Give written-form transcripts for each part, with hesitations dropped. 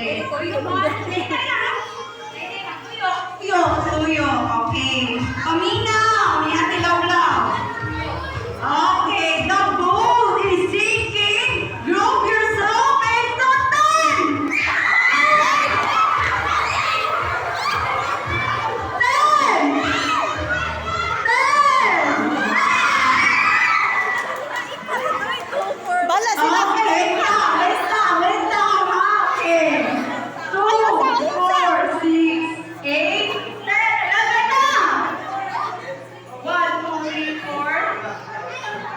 Okay. Tuyo. Okay. Paminaw ni Ate Lawlaw. Okay. The boat is sinking. Group yourself and Totan. 10. Bala sila. Okay, wait lang. Okay. 2, 4, 6, 8, 10. Lagay na. 1, 2, 3, 4,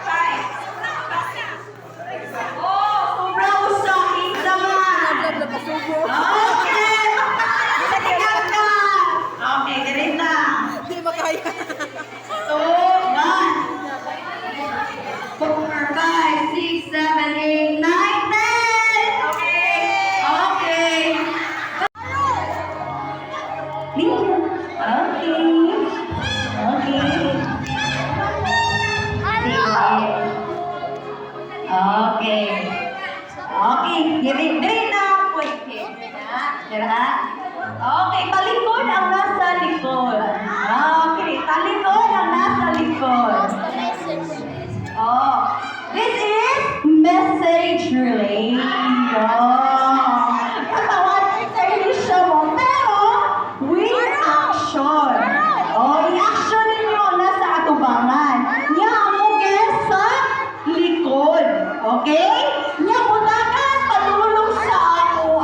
5. Oh, sobrang usahin naman. Okay. Sikat ka. Okay, ganun na. Hindi makaya. 2, 1. 4, 5, 6, 7, 8, 9, 10. Okay. Okay. Diri na. Pwede na. Dira. Okay, talikod ang nasa likod. Okay, talikod ang nasa likod. Oh, this is message relay. Oh, katawan sa siya mo, pero with action. Oh, i-action ninyo na sa atubangan. Nya mo guys sa likod. Okay? Nya mo takan padulong sa ako.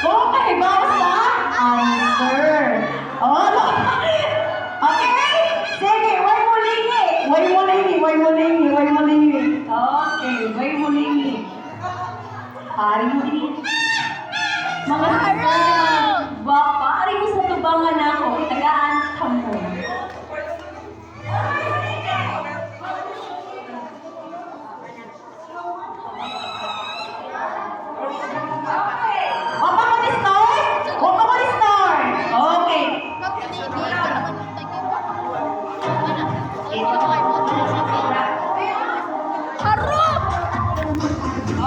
Okay, ba sa answer? Oh, okay? Sige, way mo lingi. Okay, way mo lingi. Pari mo lingi. Mga pari mo sa tubangan ako. Tagaan ka mo. Wapa ko ni-start? Okay.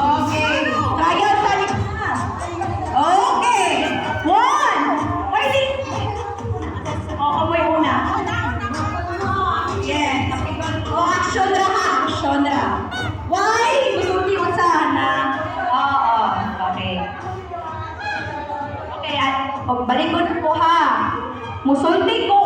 Okay. Trial sa likod. Okay. 1. Pwede. Kamay una. Yes. Action ra. Why? Gusto niyo sana. Oo. Okay. Okay, balikod po ha. Musulti ko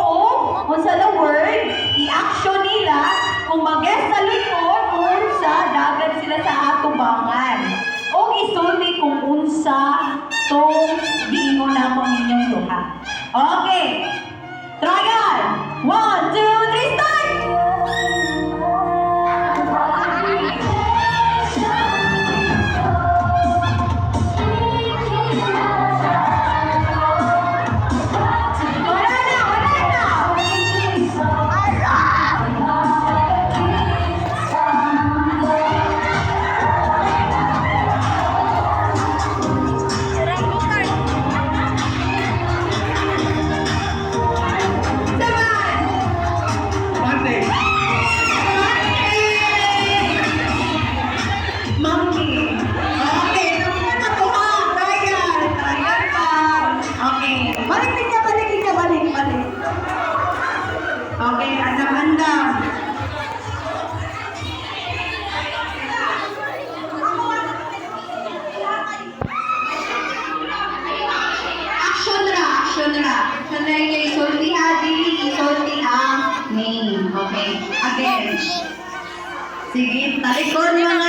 kung sa the word, i-action nila kung mag-guess sa likod kung sa dagat sila sa atubangan. O isulti kung unsa tong diingon na ko ninyong duha. Okay. Trial. 1, 2, 3, start! Okay, andam-andam. Action ra. Yung isulti ha, dili isulti ang name. Okay, again. Sige, talikod mga